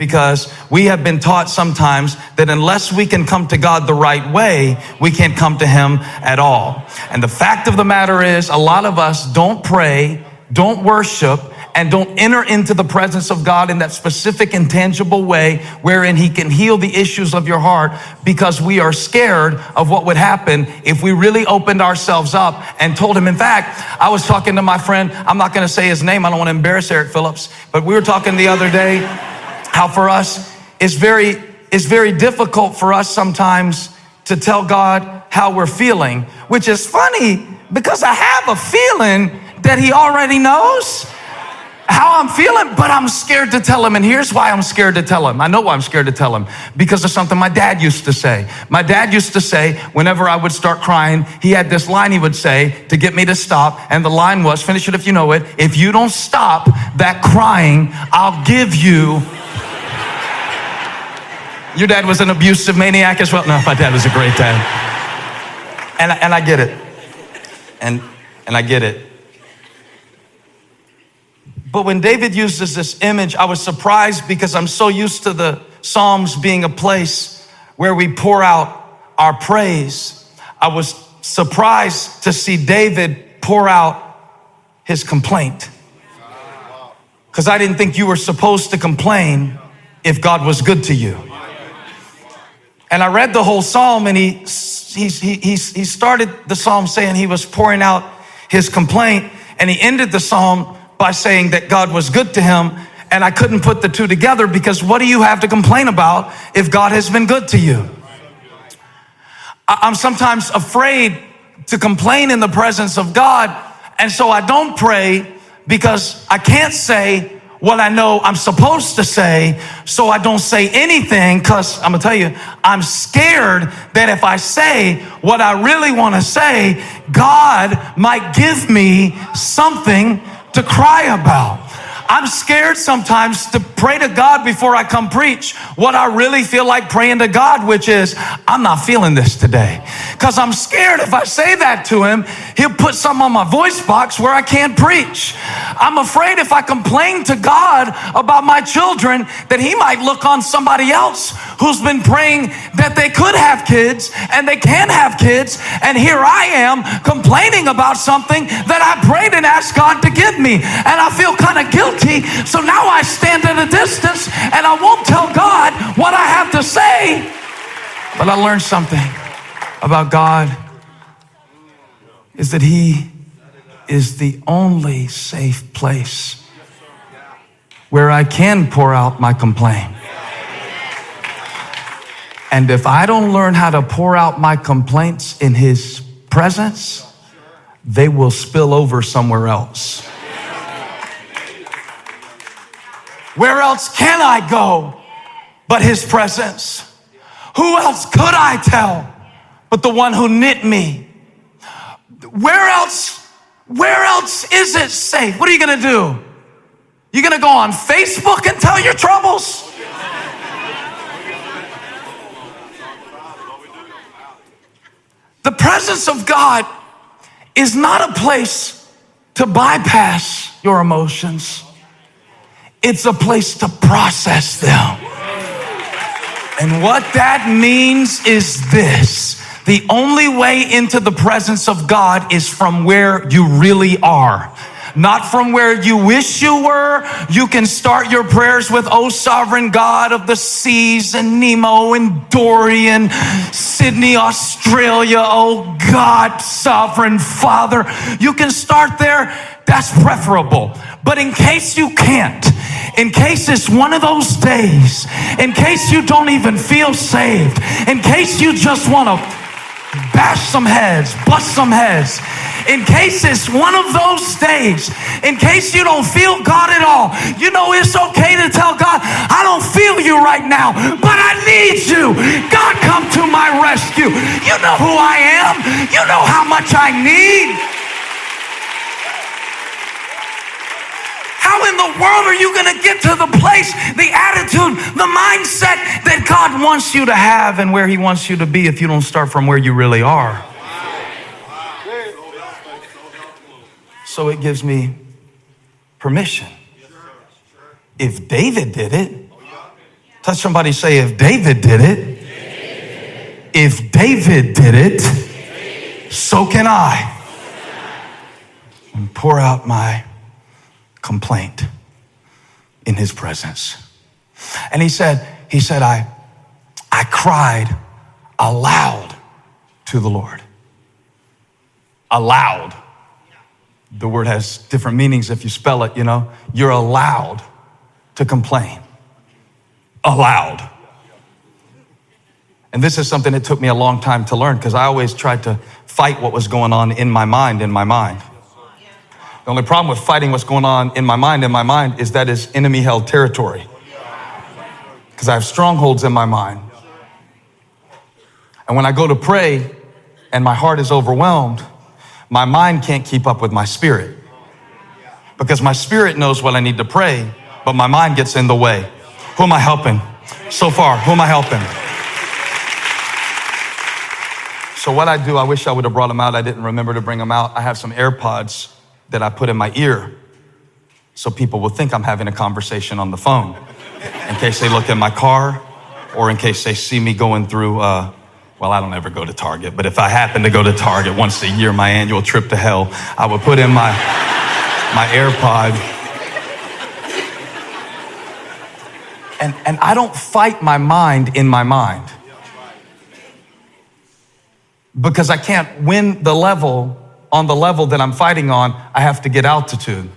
Because we have been taught sometimes that unless we can come to God the right way, we can't come to him at all. And the fact of the matter is, a lot of us don't pray, don't worship, and don't enter into the presence of God in that specific intangible way wherein he can heal the issues of your heart, because we are scared of what would happen if we really opened ourselves up and told him. In fact, I was talking to my friend, I'm not going to say his name, I don't want to embarrass Eric Phillips, but we were talking the other day how for us it's very difficult for us sometimes to tell God how we're feeling, which is funny because I have a feeling that he already knows how I'm feeling, but I'm scared to tell him. And here's why I'm scared to tell him. I know why I'm scared to tell him, because of something my dad used to say. My dad used to say, whenever I would start crying, he had this line he would say to get me to stop. And the line was, finish it if you know it, if you don't stop that crying, I'll give you. Your dad was an abusive maniac as well? No, my dad was a great dad. And I get it. And I get it. But when David uses this image, I was surprised because I'm so used to the Psalms being a place where we pour out our praise. I was surprised to see David pour out his complaint, because I didn't think you were supposed to complain if God was good to you. And I read the whole Psalm, and he started the Psalm saying he was pouring out his complaint, and he ended the Psalm by saying that God was good to him. And I couldn't put the two together, because what do you have to complain about if God has been good to you? I'm sometimes afraid to complain in the presence of God, and so I don't pray, because I can't say what I know I'm supposed to say, so I don't say anything, because I'm gonna tell you, I'm scared that if I say what I really want to say, God might give me something to cry about. I'm scared sometimes to pray to God before I come preach what I really feel like praying to God, which is, I'm not feeling this today. Because I'm scared if I say that to him, he'll put something on my voice box where I can't preach. I'm afraid if I complain to God about my children, that he might look on somebody else who's been praying that they could have kids and they can have kids. And here I am complaining about something that I prayed and asked God to give me. And I feel kind of guilty. So now I stand at a distance and I won't tell God what I have to say. But I learned something about God, is that he is the only safe place where I can pour out my complaint. And if I don't learn how to pour out my complaints in his presence, they will spill over somewhere else. Where else can I go but his presence? Who else could I tell but the one who knit me? Where else is it safe? What are you gonna do? You gonna go on Facebook and tell your troubles? The presence of God is not a place to bypass your emotions. It's a place to process them. And what that means is this: the only way into the presence of God is from where you really are, not from where you wish you were. You can start your prayers with, "Oh, sovereign God of the seas and Nemo and Dory and Sydney, Australia, oh God, sovereign Father." You can start there. That's preferable. But in case you can't, in case it's one of those days, in case you don't even feel saved, in case you just want to bash some heads, bust some heads, in case it's one of those days, in case you don't feel God at all, you know it's okay to tell God, "I don't feel you right now, but I need you. God, come to my rescue. You know who I am. You know how much I need." How in the world are you going to get to the place, the attitude, the mindset that God wants you to have and where he wants you to be if you don't start from where you really are? So it gives me permission. If David did it, Touch somebody, say, if David did it, if David did it, so can I. And pour out my complaint in his presence. And he said, I cried aloud to the Lord. Aloud. The word has different meanings if you spell it, You're allowed to complain. Allowed. And this is something that took me a long time to learn because I always tried to fight what was going on in my mind. The only problem with fighting what's going on in my mind is that is enemy-held territory. Because I have strongholds in my mind. And when I go to pray and my heart is overwhelmed, my mind can't keep up with my spirit. Because my spirit knows what I need to pray, but my mind gets in the way. Who am I helping? So far, who am I helping? So what I do, I wish I would have brought them out. I didn't remember to bring them out. I have some AirPods that I put in my ear so people will think I'm having a conversation on the phone in case they look in my car or in case they see me going through, well, I don't ever go to Target, but if I happen to go to Target once a year, my annual trip to hell, I would put in my AirPod. And I don't fight my mind in my mind because I can't win the level on the level that I'm fighting on. I have to get altitude.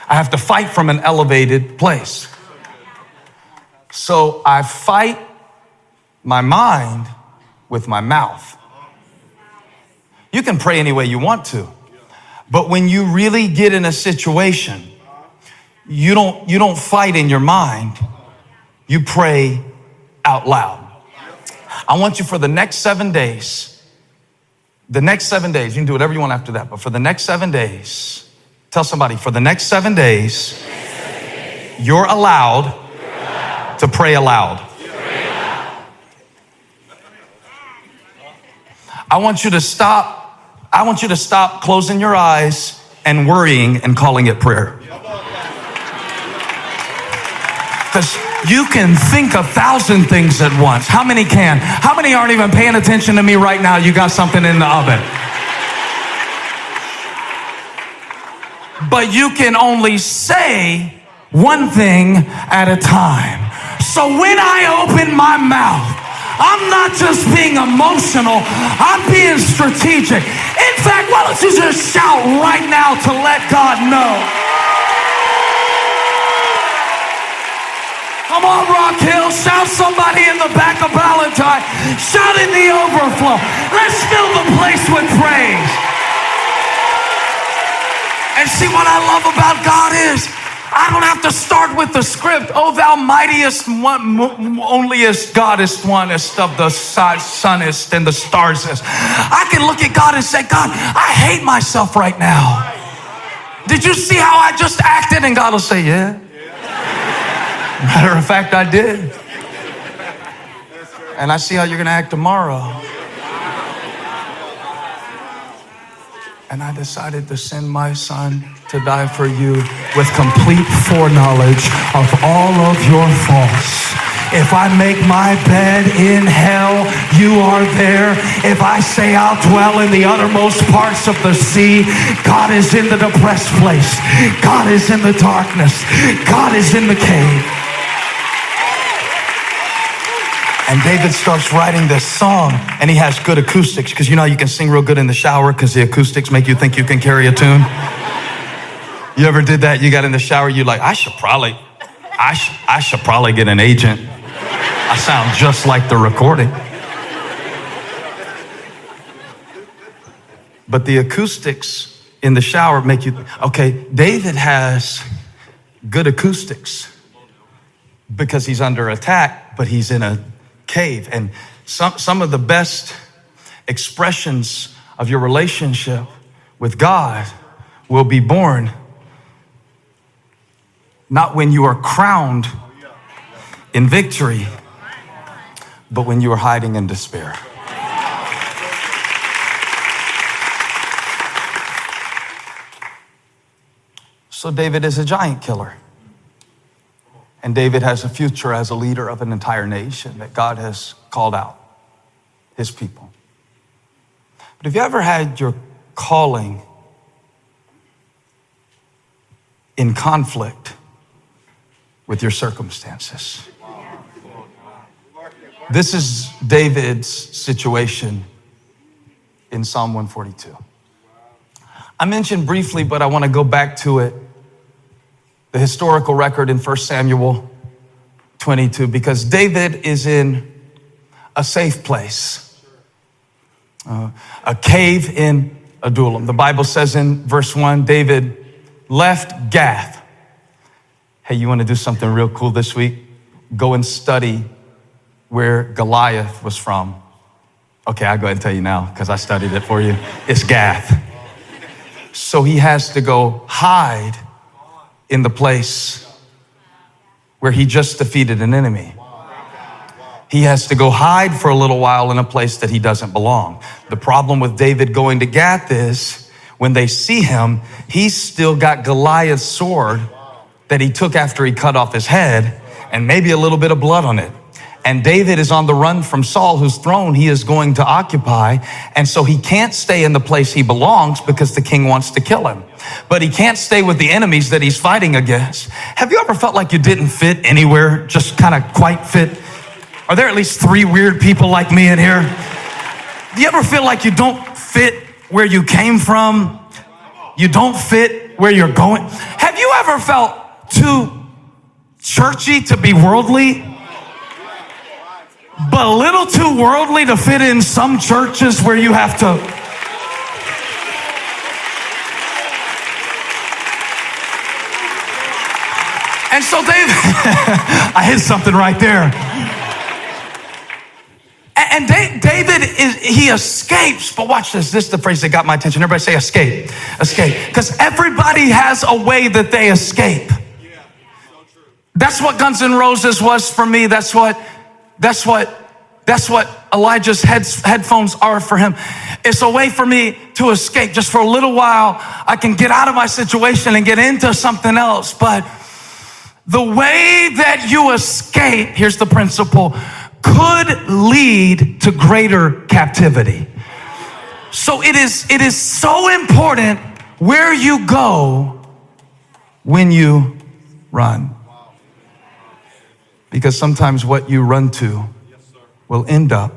I have to fight from an elevated place. So I fight my mind with my mouth. You can pray any way you want to, but when you really get in a situation, you don't fight in your mind, you pray out loud. I want you for the next 7 days, you can do whatever you want after that, but for the next 7 days, tell somebody, for the next 7 days, you're allowed to pray aloud. I want you to stop closing your eyes and worrying and calling it prayer. Because you can think 1,000 things at once. How many can? How many aren't even paying attention to me right now? You got something in the oven. But you can only say one thing at a time. So when I open my mouth, I'm not just being emotional, I'm being strategic. In fact, why don't you just shout right now to let God know? Come on, Rock Hill, shout somebody in the back of Valentine. Shout in the overflow. Let's fill the place with praise. And see what I love about God is, I don't have to start with the script. Oh, thou mightiest, one, onlyest, goddest, onest of the sunnest and the starsest. I can look at God and say, God, I hate myself right now. Did you see how I just acted? And God will say, yeah. Matter of fact, I did. And I see how you're going to act tomorrow. And I decided to send my son to die for you with complete foreknowledge of all of your faults. If I make my bed in hell, you are there. If I say I'll dwell in the uttermost parts of the sea, God is in the depressed place. God is in the darkness. God is in the cave. And David starts writing this song, and he has good acoustics, because you know you can sing real good in the shower because the acoustics make you think you can carry a tune. You ever did that? You got in the shower, you're like, I should probably get an agent. I sound just like the recording. But the acoustics in the shower make you, okay, David has good acoustics because he's under attack, but he's in a cave. And some of the best expressions of your relationship with God will be born not when you are crowned in victory, but when you are hiding in despair. So David is a giant killer. And David has a future as a leader of an entire nation that God has called out, his people. But have you ever had your calling in conflict with your circumstances? This is David's situation in Psalm 142. I mentioned briefly, but I want to go back to it, the historical record in 1 Samuel 22, because David is in a safe place, a cave in Adullam. The Bible says in verse 1, David left Gath. Hey, you want to do something real cool this week? Go and study where Goliath was from. Okay, I'll go ahead and tell you now because I studied it for you. It's Gath. So he has to go hide in the place where he just defeated an enemy. He has to go hide for a little while in a place that he doesn't belong. The problem with David going to Gath is when they see him, he's still got Goliath's sword that he took after he cut off his head and maybe a little bit of blood on it. And David is on the run from Saul, whose throne he is going to occupy. And so he can't stay in the place he belongs because the king wants to kill him. But he can't stay with the enemies that he's fighting against. Have you ever felt like you didn't fit anywhere, just kind of quite fit? Are there at least 3 weird people like me in here? Do you ever feel like you don't fit where you came from? You don't fit where you're going? Have you ever felt too churchy to be worldly, but a little too worldly to fit in some churches where you have to? And so David, I hit something right there. And David, he escapes, but watch this. This is the phrase that got my attention. Everybody say escape, escape. Because everybody has a way that they escape. That's what Guns N' Roses was for me. That's what Elijah's headphones are for him. It's a way for me to escape. Just for a little while, I can get out of my situation and get into something else. But the way that you escape, here's the principle, could lead to greater captivity. So it is so important where you go when you run. Because sometimes what you run to will end up